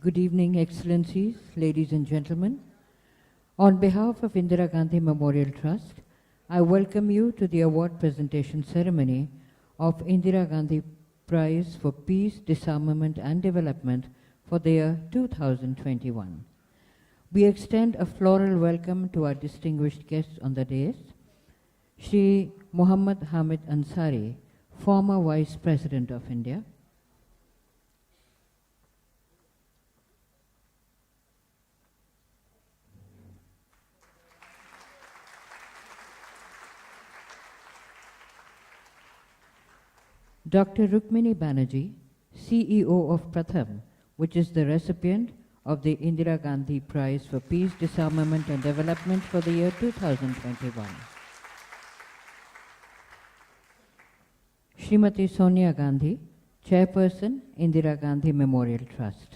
Good evening, Excellencies, ladies and gentlemen. On behalf of Indira Gandhi Memorial Trust, I welcome you to the award presentation ceremony of Indira Gandhi Prize for Peace, Disarmament and Development for the year 2021. We extend a floral welcome to our distinguished guests on the dais, Shri Muhammad Hamid Ansari, former Vice President of India, Dr. Rukmini Banerjee, CEO of Pratham, which is the recipient of the Indira Gandhi Prize for Peace, Disarmament and Development for the year 2021. Srimati Sonia Gandhi, Chairperson, Indira Gandhi Memorial Trust.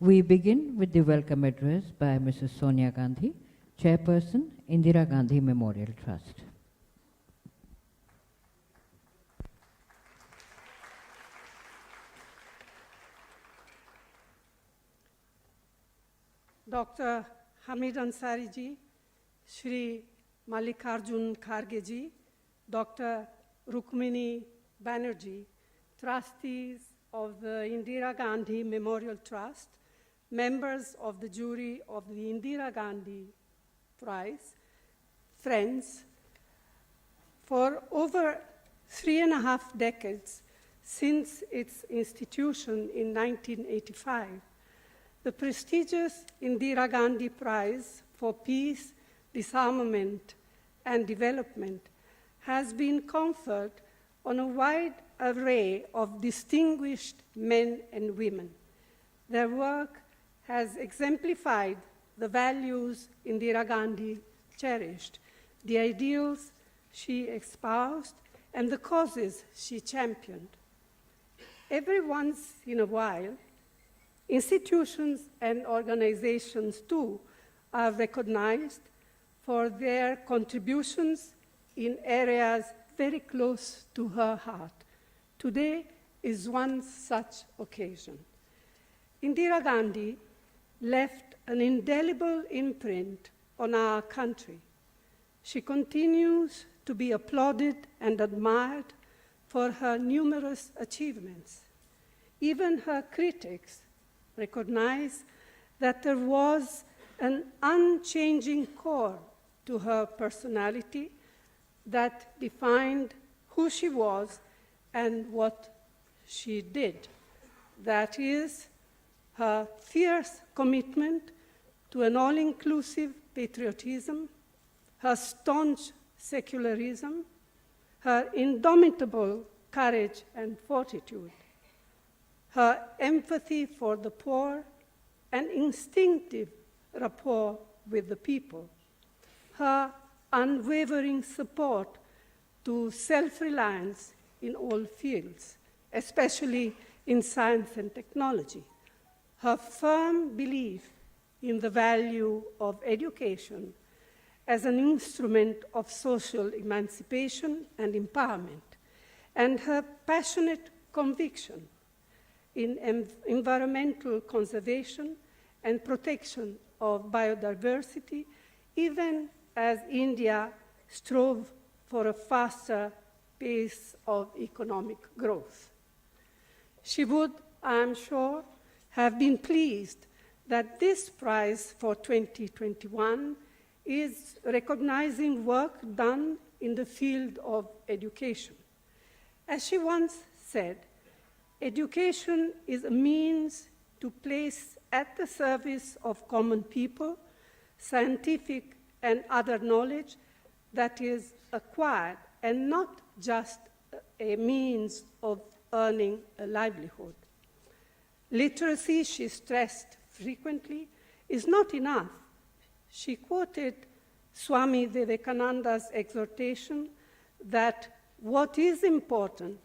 We begin with the welcome address by Mrs. Sonia Gandhi, Chairperson, Indira Gandhi Memorial Trust. Dr. Hamid Ansari ji, Shri Mallikarjun Kharge ji, Dr. Rukmini Banerjee, trustees of the Indira Gandhi Memorial Trust, members of the jury of the Indira Gandhi Prize, friends, for over 3.5 decades since its institution in 1985, the prestigious Indira Gandhi Prize for Peace, Disarmament and Development has been conferred on a wide array of distinguished men and women. Their work has exemplified the values Indira Gandhi cherished, the ideals she espoused, and the causes she championed. Every once in a while, institutions and organizations too are recognized for their contributions in areas very close to her heart. Today is one such occasion. Indira Gandhi left an indelible imprint on our country. She continues to be applauded and admired for her numerous achievements. Even her critics recognize that there was an unchanging core to her personality that defined who she was and what she did. That is, her fierce commitment to an all-inclusive patriotism, her staunch secularism, her indomitable courage and fortitude, her empathy for the poor and instinctive rapport with the people, her unwavering support to self-reliance in all fields, especially in science and technology, her firm belief in the value of education as an instrument of social emancipation and empowerment, and her passionate conviction in environmental conservation and protection of biodiversity, even as India strove for a faster pace of economic growth. She would, I am sure, have been pleased that this prize for 2021 is recognizing work done in the field of education. As she once said, education is a means to place at the service of common people scientific and other knowledge that is acquired and not just a means of earning a livelihood. Literacy, she stressed frequently, is not enough. She quoted Swami Vivekananda's exhortation that what is important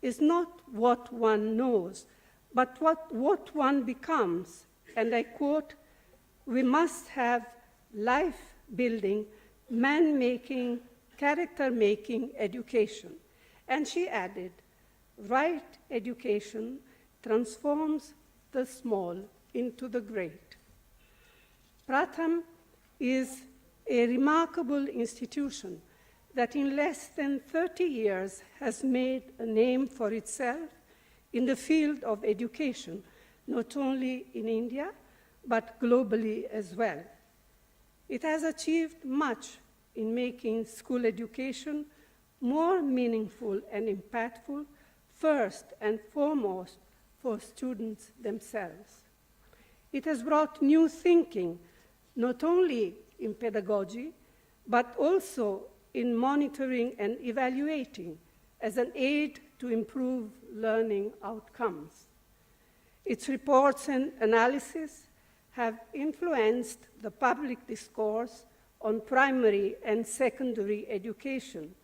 is not what one knows, but what one becomes. And I quote, "We must have life-building, man-making, character-making education. And she added, right education transforms the small into the great. Pratham is a remarkable institution that in less than 30 years has made a name for itself in the field of education, not only in India, but globally as well. It has achieved much in making school education more meaningful and impactful, first and foremost for students themselves. It has brought new thinking, not only in pedagogy, but also in monitoring and evaluating as an aid to improve learning outcomes. Its reports and analysis have influenced the public discourse on primary and secondary education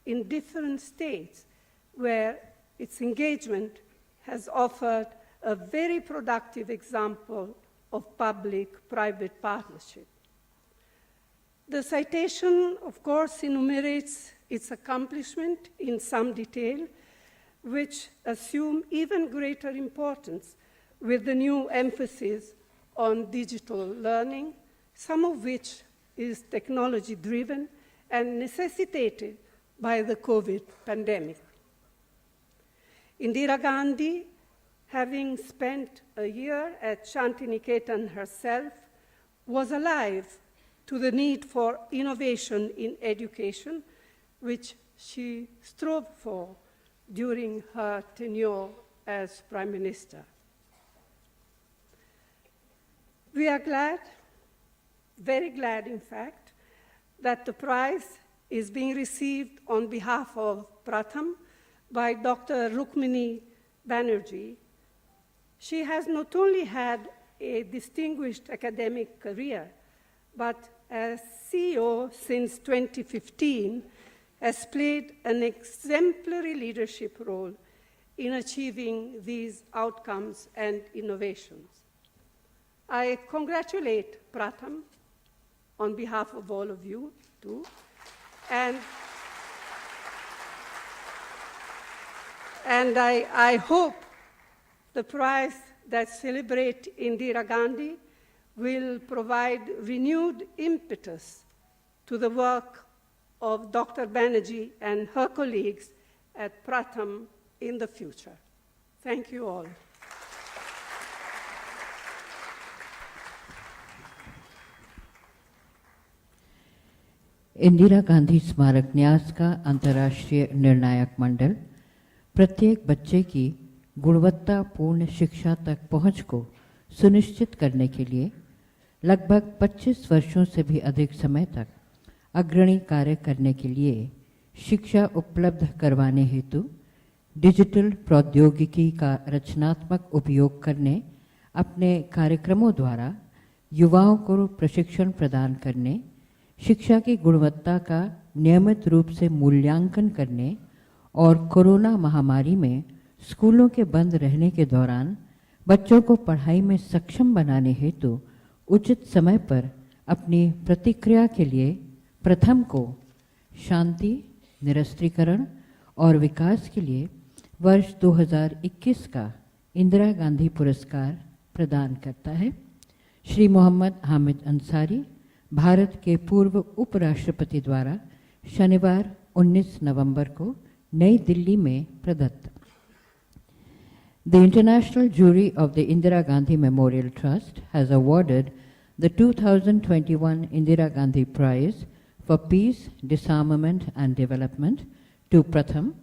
in different states, where its engagement has offered a very productive example of public-private partnership. The citation, of course, enumerates its accomplishment in some detail, which assume even greater importance with the new emphasis on digital learning, some of which is technology-driven and necessitated by the COVID pandemic. Indira Gandhi, having spent a year at Shantiniketan herself, was alive to the need for innovation in education, which she strove for during her tenure as Prime Minister. We are glad, very glad in fact, that the prize is being received on behalf of Pratham by Dr. Rukmini Banerjee. She has not only had a distinguished academic career, but as CEO since 2015, has played an exemplary leadership role in achieving these outcomes and innovations. I congratulate Pratham on behalf of all of you, too, and I hope the prize that celebrates Indira Gandhi will provide renewed impetus to the work of Dr. Banerjee and her colleagues at Pratham in the future. Thank you all. Indira Gandhi स्मारक न्यास का अंतर्राष्ट्रीय निर्णायक मंडल प्रत्येक बच्चे की गुणवत्तापूर्ण शिक्षा तक पहुंच को सुनिश्चित करने के लिए लगभग 25 वर्षों से भी अधिक समय तक अग्रणी कार्य करने के लिए शिक्षा उपलब्ध करवाने हेतु डिजिटल प्रौद्योगिकी का रचनात्मक उपयोग करने, अपने कार्यक्रमों द्वारा युवाओं को प्रशिक्षण प्रदान करने, शिक्षा की गुणवत्ता का नियमित रूप से मूल्यांकन करने और कोरोना महामारी में स्कूलों के बंद रहने के दौरान बच्चों को पढ़ाई में सक्षम बनाने हेतु उचित समय पर अपनी प्रतिक्रिया के लिए प्रथम को शांति, निरस्त्रीकरण और विकास के लिए वर्ष 2021 का इंदिरा गांधी पुरस्कार प्रदान करता है। श्री मोहम्मद हामिद अंसारी, भारत के पूर्व उपराष्ट्रपति द्वारा शनिवार 19 नवंबर को नई दिल्ली में प्रदत्त। The International Jury of the Indira Gandhi Memorial Trust has awarded the 2021 Indira Gandhi Prize for Peace, Disarmament and Development to Pratham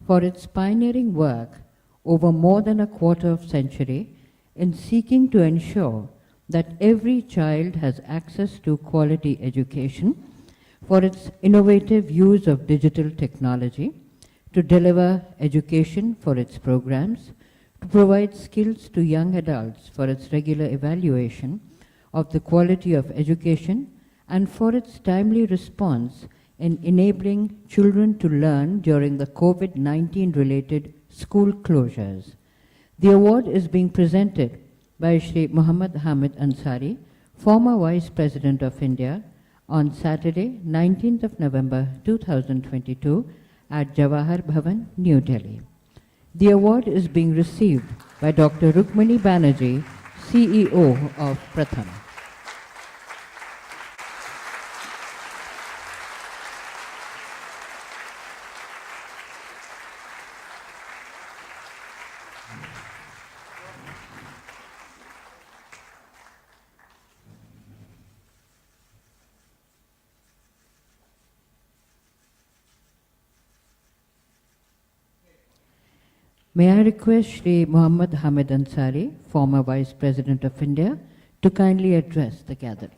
for its pioneering work over more than a quarter of century in seeking to ensure that every child has access to quality education, for its innovative use of digital technology to deliver education for its programs, to provide skills to young adults for its regular evaluation of the quality of education, and for its timely response in enabling children to learn during the COVID-19 related school closures. The award is being presented by Shri Muhammad Hamid Ansari, former Vice President of India, on Saturday, 19th of November 2022 at Jawahar Bhavan, New Delhi. The award is being received by Dr. Rukmini Banerjee, CEO of Pratham. May I request Shri Muhammad Hamid Ansari, former Vice President of India, to kindly address the gathering.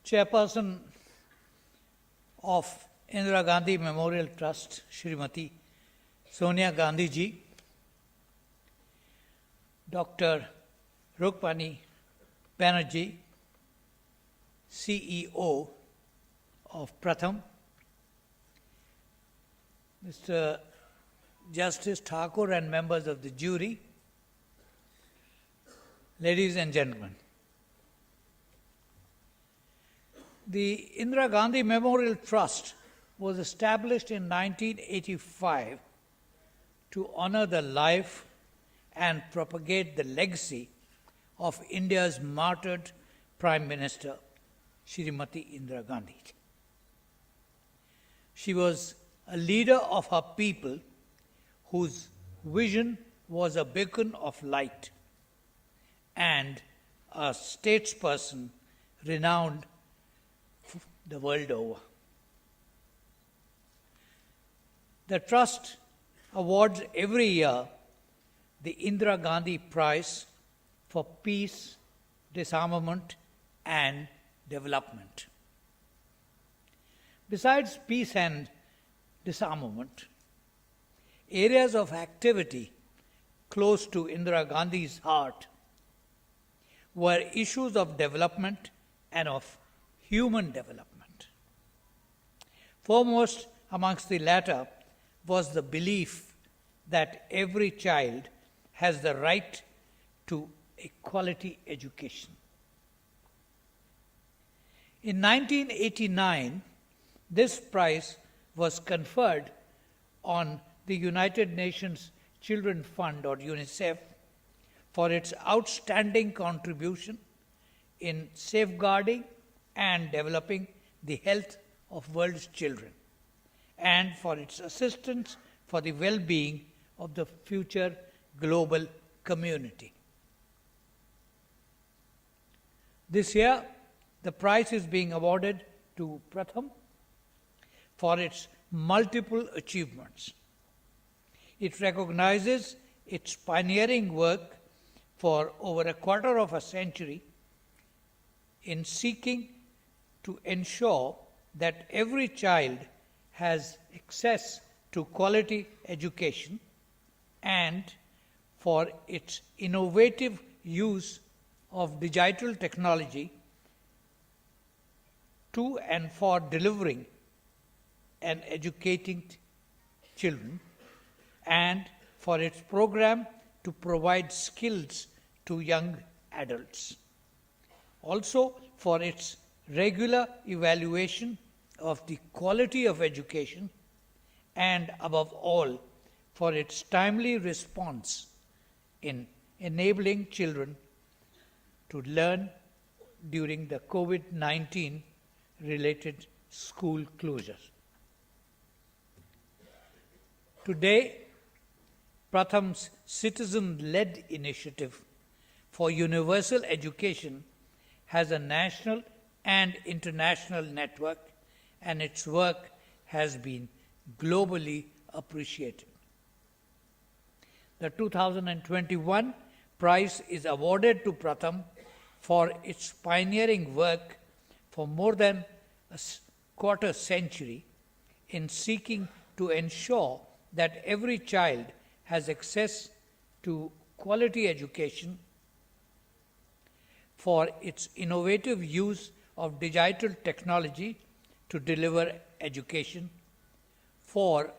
Chairperson of Indira Gandhi Memorial Trust, Srimati Sonia Gandhi ji, Dr. Rukmini Banerjee, CEO of Pratham, Mr. Justice Thakur and members of the jury, ladies and gentlemen. The Indira Gandhi Memorial Trust was established in 1985 to honor the life and propagate the legacy of India's martyred Prime Minister, Srimati Indira Gandhi. She was a leader of her people whose vision was a beacon of light and a statesperson renowned the world over. The Trust awards every year the Indira Gandhi Prize for Peace, Disarmament and Development. Besides peace and disarmament, areas of activity close to Indira Gandhi's heart were issues of development and of human development. Foremost amongst the latter was the belief that every child has the right to a quality education. In 1989, this prize was conferred on the United Nations Children's Fund, or UNICEF, for its outstanding contribution in safeguarding and developing the health of world's children, and for its assistance for the well-being of the future global community. This year, the prize is being awarded to Pratham for its multiple achievements. It recognizes its pioneering work for over a quarter of a century in seeking to ensure that every child has access to quality education, and for its innovative use of digital technology to and for delivering and educating children, and for its program to provide skills to young adults. Also, for its regular evaluation of the quality of education, and above all, for its timely response in enabling children to learn during the COVID-19 related school closures. Today, Pratham's citizen-led initiative for universal education has a national and international network, and its work has been globally appreciated. The 2021 prize is awarded to Pratham for its pioneering work for more than a quarter century in seeking to ensure that every child has access to quality education, for its innovative use of digital technology to deliver education, for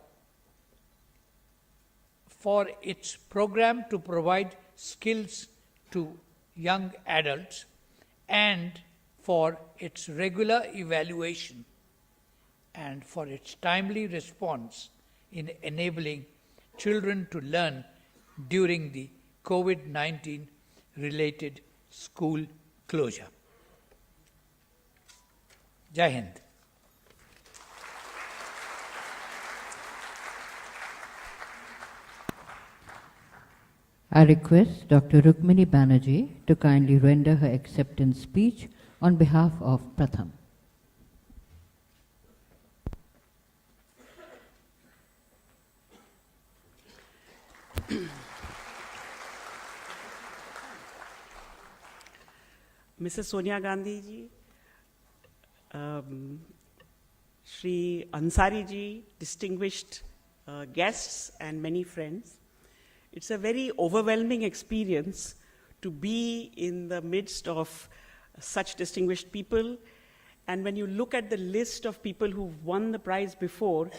its program to provide skills to young adults, and for its regular evaluation, and for its timely response in enabling children to learn during the COVID-19 related school closure. Jai Hind. I request Dr. Rukmini Banerjee to kindly render her acceptance speech on behalf of Pratham. Mrs. Sonia Gandhi ji, Shri Ansari ji, distinguished guests and many friends. It's a very overwhelming experience to be in the midst of such distinguished people. And when you look at the list of people who've won the prize before,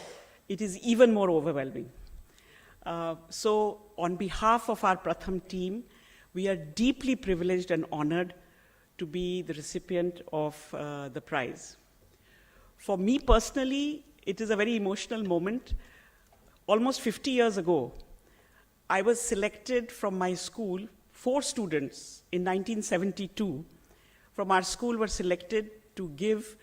it is even more overwhelming. So on behalf of our Pratham team, we are deeply privileged and honored to be the recipient of the prize. For me personally, it is a very emotional moment. Almost 50 years ago, I was selected from my school. 4 students in 1972 from our school were selected to give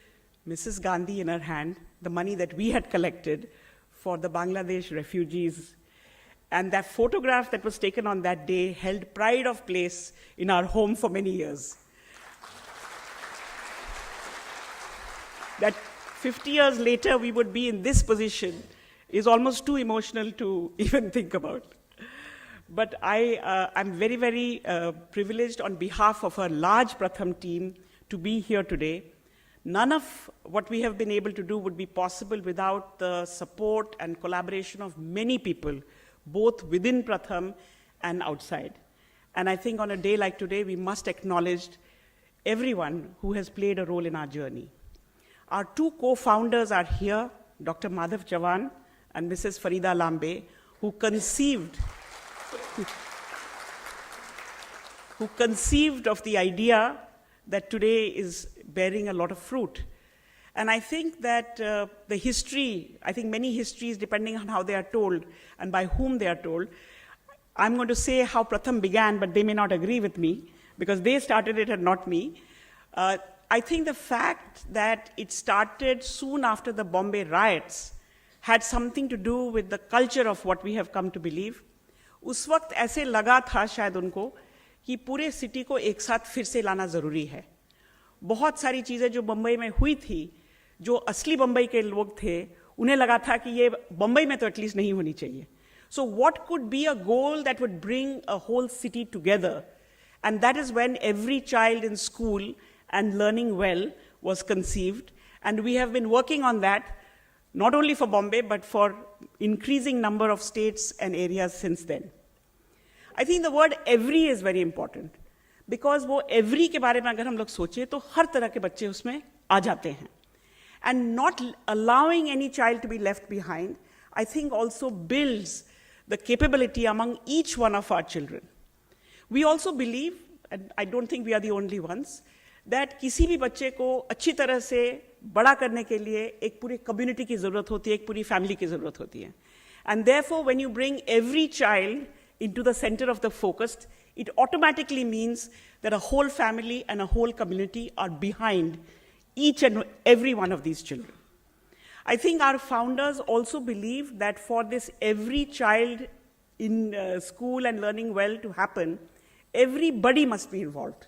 Mrs. Gandhi in her hand the money that we had collected for the Bangladesh refugees. And that photograph that was taken on that day held pride of place in our home for many years. That 50 years later we would be in this position is almost too emotional to even think about. But I'm very, very privileged on behalf of a large Pratham team to be here today. None of what we have been able to do would be possible without the support and collaboration of many people, both within Pratham and outside. And I think on a day like today, we must acknowledge everyone who has played a role in our journey. Our 2 co-founders are here, Dr. Madhav Chavan and Mrs. Farida Lambe, who conceived of the idea that today is bearing a lot of fruit. And I think that the history, I think many histories, depending on how they are told and by whom they are told, I'm going to say how Pratham began, but they may not agree with me, because they started it and not me. I think the fact that it started soon after the Bombay riots had something to do with the culture of what we have come to believe. उस वक्त ऐसे लगा था शायद उनको कि पूरे city को एक साथ फिर से लाना ज़रूरी है. बहुत सारी चीज़ें जो बम्बई में हुई थी, जो असली बम्बई के लोग थे, उन्हें लगा था कि ये बम्बई में तो एटलीस्ट नहीं होनी चाहिए. So what could be a goal that would bring a whole city together? And that is when every child in school and learning well was conceived. And we have been working on that, not only for Bombay, but for increasing number of states and areas since then. I think the word every is very important, because वो every के बारे में अगर हम लोग सोचें तो हर तरह के बच्चे उसमें आ जाते हैं. And not allowing any child to be left behind, I think also builds the capability among each one of our children. We also believe, and I don't think we are the only ones, that किसी भी बच्चे को अच्छी तरह से बड़ा करने के लिए एक पूरी community की ज़रूरत होती है, एक पूरी family की ज़रूरत होती है. And therefore, when you bring every child into the center of the focus, it automatically means that a whole family and a whole community are behind each and every one of these children. I think our founders also believe that for this every child in school and learning well to happen, everybody must be involved.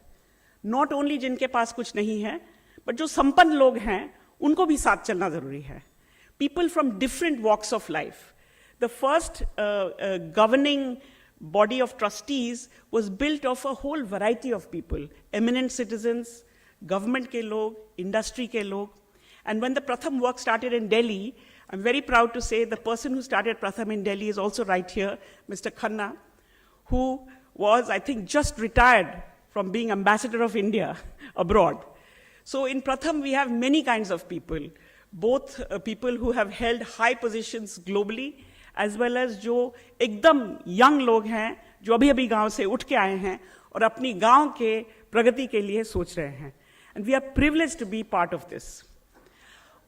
Not only जिनके पास कुछ नहीं है, but जो संपन्न लोग हैं, उनको भी साथ चलना ज़रूरी है. People from different walks of life. The first governing body of trustees was built of a whole variety of people, eminent citizens, government ke log, industry ke log. And when the Pratham work started in Delhi, I'm very proud to say the person who started Pratham in Delhi is also right here, Mr. Khanna, who was, I think, just retired from being ambassador of India abroad. So in Pratham, we have many kinds of people, both people who have held high positions globally, as well as जो एकदम young लोग हैं, जो अभी गांव से उठ के आए हैं और अपनी गांव के प्रगति के लिए सोच रहे हैं. And we are privileged to be part of this.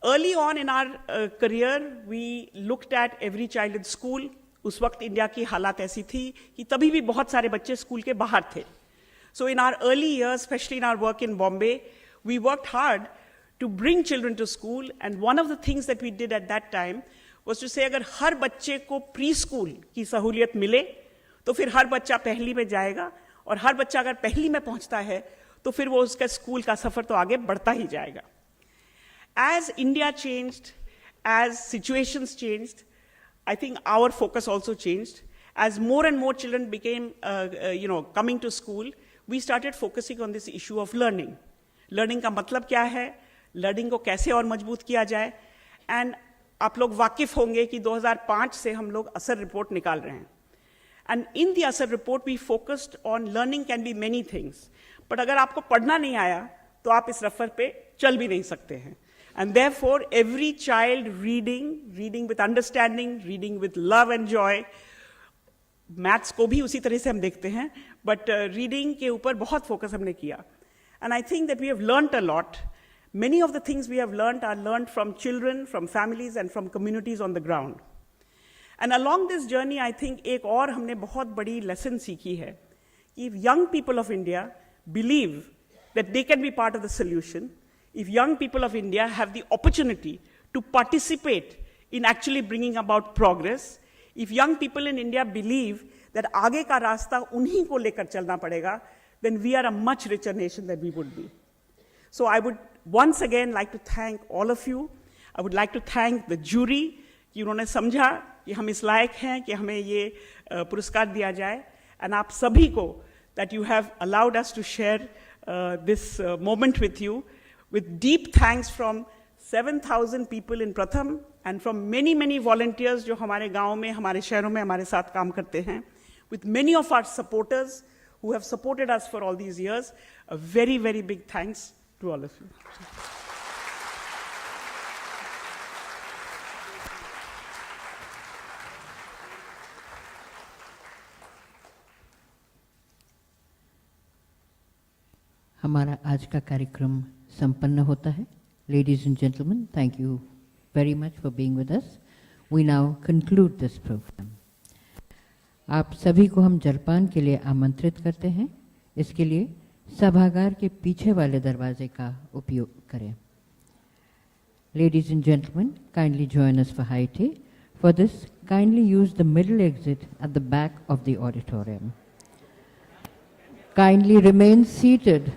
Early on in our career, we looked at every child in school. उस वक्त इंडिया की हालात ऐसी थी कि तभी भी बहुत सारे बच्चे स्कूल के बाहर थे. So in our early years, especially in our work in Bombay, we worked hard to bring children to school, and one of the things that we did at that time was to say अगर हर बच्चे को pre school की सहूलियत मिले तो फिर हर बच्चा पहली में जाएगा, और हर बच्चा अगर पहली में पहुंचता है तो फिर वो उसका स्कूल का सफर तो आगे बढ़ता ही जाएगा. As India changed, as situations changed, I think our focus also changed. As more and more children became, coming to school, we started focusing on this issue of learning. Learning का मतलब क्या है? Learning को कैसे और मजबूत किया जाए? And आप लोग वाकिफ होंगे कि 2005 से हम लोग असर रिपोर्ट निकाल रहे हैं. And in the असर report, we focused on learning can be many things. But अगर आपको पढ़ना नहीं आया, तो आप इस रफ्तर पे चल भी नहीं सकते हैं. And therefore, every child reading with understanding, reading with love and joy. Maths को भी उसी तरह से हम देखते हैं, but reading के ऊपर बहुत focus हमने किया. And I think that we have learned a lot. Many of the things we have learned are learned from children, from families, and from communities on the ground. And along this journey, I think एक और हमने बहुत बड़ी lesson सीखी है कि if young people of India believe that they can be part of the solution, if young people of India have the opportunity to participate in actually bringing about progress, if young people in India believe that आगे का रास्ता उन्हीं को लेकर चलना पड़ेगा, then we are a much richer nation than we would be. So I would once again like to thank all of you. I would like to thank the jury कि उन्होंने समझा कि हम इस लायक हैं कि हमें ये पुरस्कार दिया जाए, and आप सभी को that you have allowed us to share this moment with you, with deep thanks from 7,000 people in Pratham and from many volunteers जो हमारे गांव में, हमारे शहरों में हमारे साथ काम करते हैं, with many of our supporters who have supported us for all these years. A very big thanks to all of you. हमारा आज का कार्यक्रम संपन्न होता है. Ladies and gentlemen, thank you very much for being with us. We now conclude this program. आप सभी को हम जलपान के लिए आमंत्रित करते हैं. इसके लिए सभागार के पीछे वाले दरवाजे का उपयोग करें. Ladies and gentlemen, kindly join us for high tea. For this, kindly use the middle exit at the back of the auditorium. Kindly remain seated